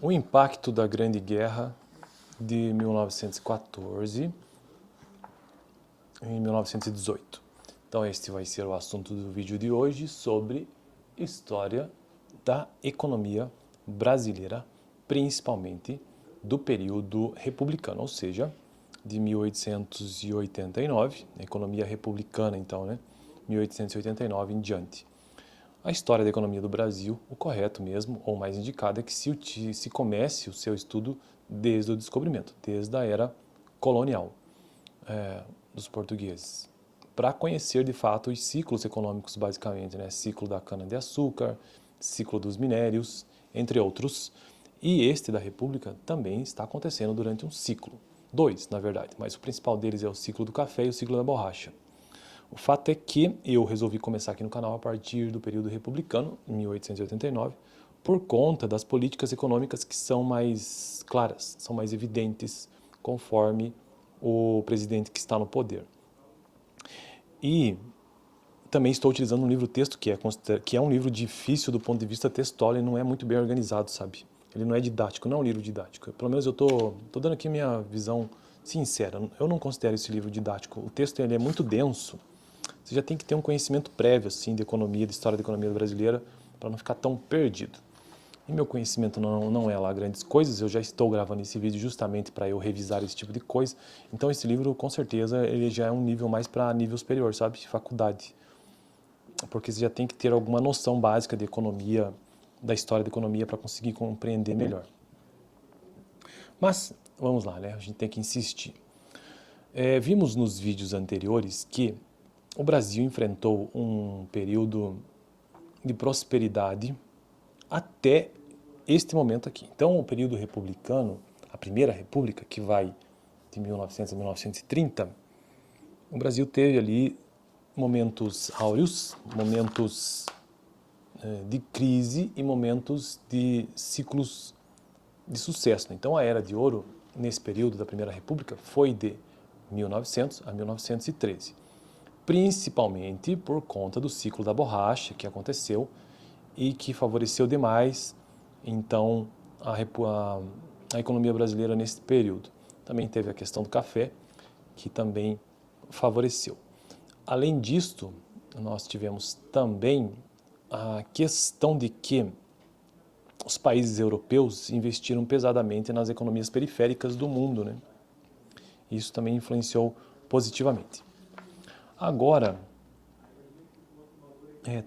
O impacto da Grande Guerra de 1914 em 1918. Então este vai ser o assunto do vídeo de hoje sobre história da economia brasileira, principalmente do período republicano, ou seja, de 1889, economia republicana então, 1889 em diante. A história da economia do Brasil, o correto mesmo, ou mais indicado, é que se comece o seu estudo desde o descobrimento, desde a era colonial dos portugueses, para conhecer de fato os ciclos econômicos basicamente, ciclo da cana-de-açúcar, ciclo dos minérios, entre outros, e este da República também está acontecendo durante um ciclo, dois na verdade, mas o principal deles é o ciclo do café e o ciclo da borracha. O fato é que eu resolvi começar aqui no canal a partir do período republicano, em 1889, por conta das políticas econômicas que são mais claras, são mais evidentes, conforme o presidente que está no poder. E também estou utilizando um livro-texto que é um livro difícil do ponto de vista textual, ele não é muito bem organizado, sabe? Ele não é didático, não é um livro didático. Pelo menos eu tô dando aqui a minha visão sincera. Eu não considero esse livro didático. O texto ele é muito denso. Você já tem que ter um conhecimento prévio assim, de economia, de história da economia brasileira, para não ficar tão perdido. E meu conhecimento não é lá grandes coisas, eu já estou gravando esse vídeo justamente para eu revisar esse tipo de coisa. Então esse livro, com certeza, ele já é um nível mais para nível superior, sabe? Faculdade. Porque você já tem que ter alguma noção básica de economia, da história da economia, para conseguir compreender melhor. Mas, vamos lá, a gente tem que insistir. Vimos nos vídeos anteriores que o Brasil enfrentou um período de prosperidade até este momento aqui. Então, o período republicano, a Primeira República, que vai de 1900 a 1930, o Brasil teve ali momentos áureos, momentos de crise e momentos de ciclos de sucesso. Então, a Era de Ouro, nesse período da Primeira República, foi de 1900 a 1913. Principalmente por conta do ciclo da borracha que aconteceu e que favoreceu demais, então, a economia brasileira nesse período. Também teve a questão do café, que também favoreceu. Além disto, nós tivemos também a questão de que os países europeus investiram pesadamente nas economias periféricas do mundo, Isso também influenciou positivamente. Agora,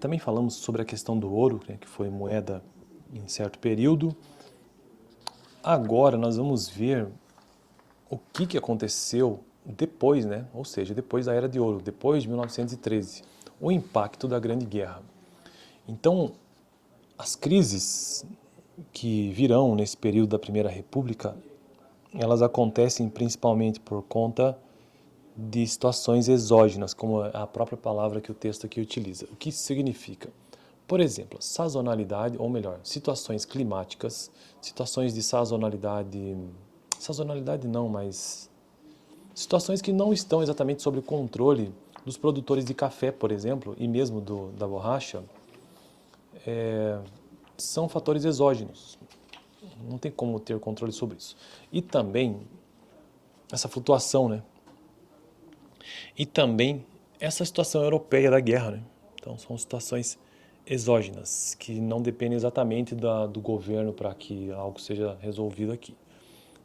também falamos sobre a questão do ouro, que foi moeda em certo período. Agora nós vamos ver o que aconteceu depois, ou seja, depois da Era de Ouro, depois de 1913, o impacto da Grande Guerra. Então, as crises que virão nesse período da Primeira República, elas acontecem principalmente por conta de situações exógenas, como a própria palavra que o texto aqui utiliza. O que isso significa? Por exemplo, sazonalidade, ou melhor, situações climáticas, situações de sazonalidade não, mas situações que não estão exatamente sob o controle dos produtores de café, por exemplo, e mesmo da borracha, são fatores exógenos. Não tem como ter controle sobre isso. E também essa flutuação, E também essa situação europeia da guerra, Então são situações exógenas, que não dependem exatamente do governo para que algo seja resolvido aqui.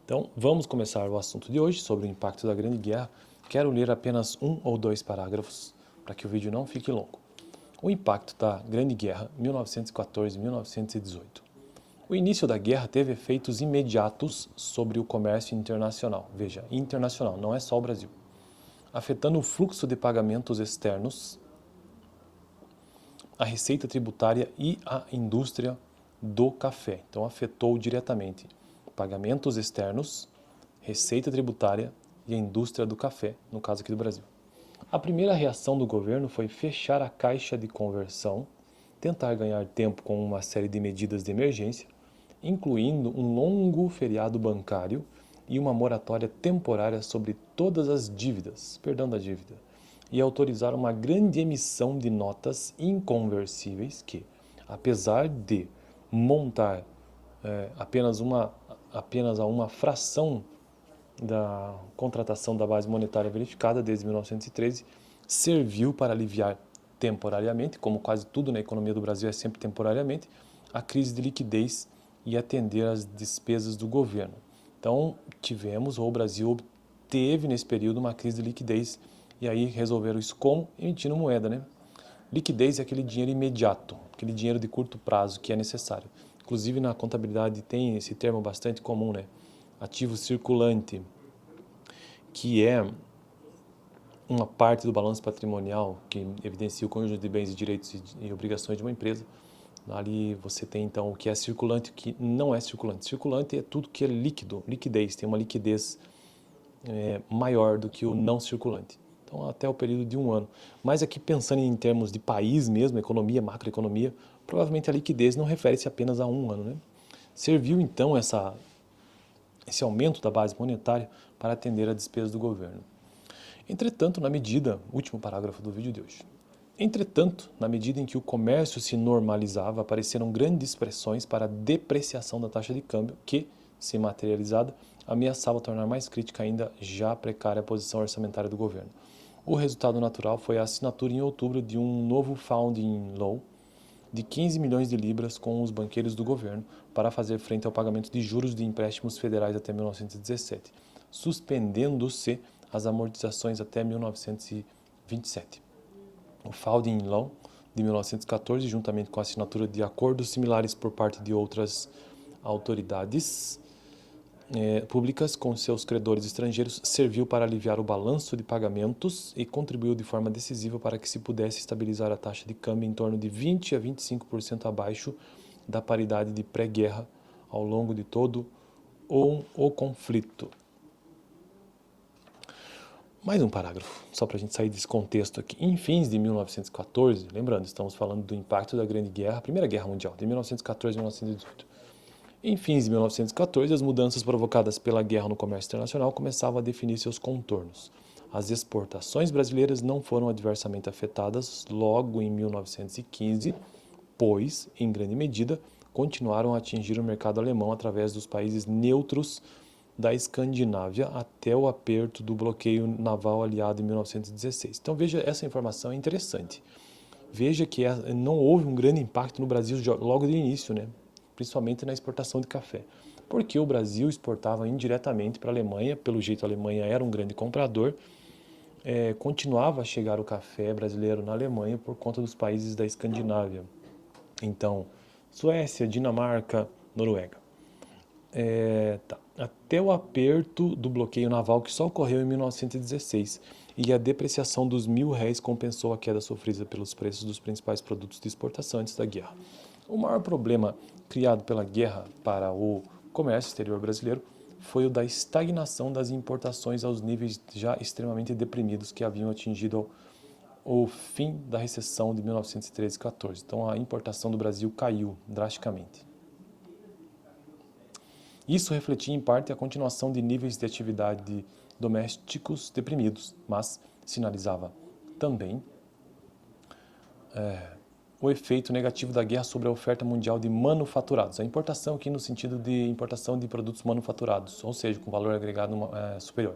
Então vamos começar o assunto de hoje sobre o impacto da Grande Guerra. Quero ler apenas um ou dois parágrafos para que o vídeo não fique longo. O impacto da Grande Guerra 1914-1918. O início da guerra teve efeitos imediatos sobre o comércio internacional. Veja, internacional, não é só o Brasil. Afetando o fluxo de pagamentos externos, a receita tributária e a indústria do café. Então, afetou diretamente pagamentos externos, receita tributária e a indústria do café, no caso aqui do Brasil. A primeira reação do governo foi fechar a caixa de conversão, tentar ganhar tempo com uma série de medidas de emergência, incluindo um longo feriado bancário e uma moratória temporária sobre todas as dívidas, perdão da dívida, e autorizar uma grande emissão de notas inconversíveis que, apesar de montar apenas a uma fração da contratação da base monetária verificada desde 1913, serviu para aliviar temporariamente, como quase tudo na economia do Brasil é sempre temporariamente, a crise de liquidez e atender às despesas do governo. Então, o Brasil teve nesse período uma crise de liquidez e aí resolveram isso como? Emitindo moeda, né? Liquidez é aquele dinheiro imediato, aquele dinheiro de curto prazo que é necessário. Inclusive na contabilidade tem esse termo bastante comum, né? Ativo circulante, que é uma parte do balanço patrimonial que evidencia o conjunto de bens e direitos e obrigações de uma empresa. Ali você tem então o que é circulante e o que não é circulante. Circulante é tudo que é líquido, liquidez, tem uma liquidez maior do que o não circulante. Então até o período de 1 ano. Mas aqui pensando em termos de país mesmo, economia, macroeconomia, provavelmente a liquidez não refere-se apenas a 1 ano, né? Serviu então esse aumento da base monetária para atender a despesas do governo. Entretanto, último parágrafo do vídeo de hoje. Entretanto, na medida em que o comércio se normalizava, apareceram grandes pressões para a depreciação da taxa de câmbio que, se materializada, ameaçava tornar mais crítica ainda já precária a posição orçamentária do governo. O resultado natural foi a assinatura em outubro de um novo Founding Law de 15 milhões de libras com os banqueiros do governo para fazer frente ao pagamento de juros de empréstimos federais até 1917, suspendendo-se as amortizações até 1927. O Founding Law de 1914, juntamente com a assinatura de acordos similares por parte de outras autoridades públicas com seus credores estrangeiros, serviu para aliviar o balanço de pagamentos e contribuiu de forma decisiva para que se pudesse estabilizar a taxa de câmbio em torno de 20 a 25% abaixo da paridade de pré-guerra ao longo de todo o conflito. Mais um parágrafo, só para a gente sair desse contexto aqui. Em fins de 1914, lembrando, estamos falando do impacto da Grande Guerra, a Primeira Guerra Mundial, de 1914 a 1918. Em fins de 1914, as mudanças provocadas pela guerra no comércio internacional começavam a definir seus contornos. As exportações brasileiras não foram adversamente afetadas logo em 1915, pois, em grande medida, continuaram a atingir o mercado alemão através dos países neutros da Escandinávia até o aperto do bloqueio naval aliado em 1916. Então veja, essa informação é interessante. Veja que não houve um grande impacto no Brasil logo de início, né? Principalmente na exportação de café, porque o Brasil exportava indiretamente para a Alemanha, pelo jeito a Alemanha era um grande comprador, continuava a chegar o café brasileiro na Alemanha por conta dos países da Escandinávia. Então, Suécia, Dinamarca, Noruega. Até o aperto do bloqueio naval que só ocorreu em 1916 e a depreciação dos R$1.000 compensou a queda sofrida pelos preços dos principais produtos de exportação antes da guerra. O maior problema criado pela guerra para o comércio exterior brasileiro foi o da estagnação das importações aos níveis já extremamente deprimidos que haviam atingido o fim da recessão de 1913-14. Então a importação do Brasil caiu drasticamente. Isso refletia em parte a continuação de níveis de atividade domésticos deprimidos, mas sinalizava também o efeito negativo da guerra sobre a oferta mundial de manufaturados. A importação aqui no sentido de importação de produtos manufaturados, ou seja, com valor agregado superior.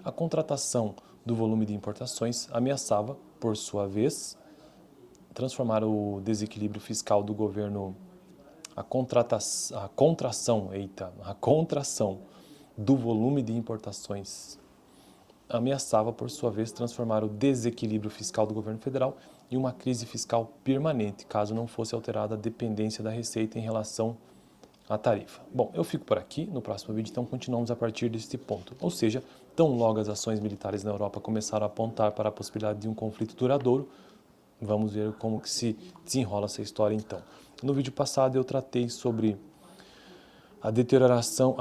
A contratação do volume de importações ameaçava, por sua vez, transformar o desequilíbrio fiscal do governo, a contração do volume de importações ameaçava, por sua vez, transformar o desequilíbrio fiscal do governo federal em uma crise fiscal permanente, caso não fosse alterada a dependência da receita em relação à tarifa. Bom, eu fico por aqui, no próximo vídeo então continuamos a partir deste ponto, ou seja, tão logo as ações militares na Europa começaram a apontar para a possibilidade de um conflito duradouro, vamos ver como que se desenrola essa história então. No vídeo passado eu tratei sobre a deterioração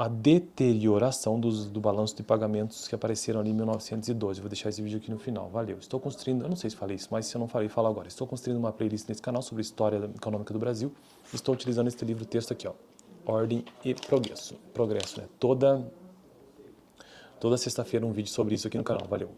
do balanço de pagamentos que apareceram ali em 1912. Vou deixar esse vídeo aqui no final. Valeu. Estou construindo, eu não sei se falei isso, mas se eu não falei, falo agora. Estou construindo uma playlist nesse canal sobre história econômica do Brasil. Estou utilizando este livro texto aqui, ó, Ordem e Progresso. Progresso, né? Toda sexta-feira um vídeo sobre isso aqui no canal. Valeu.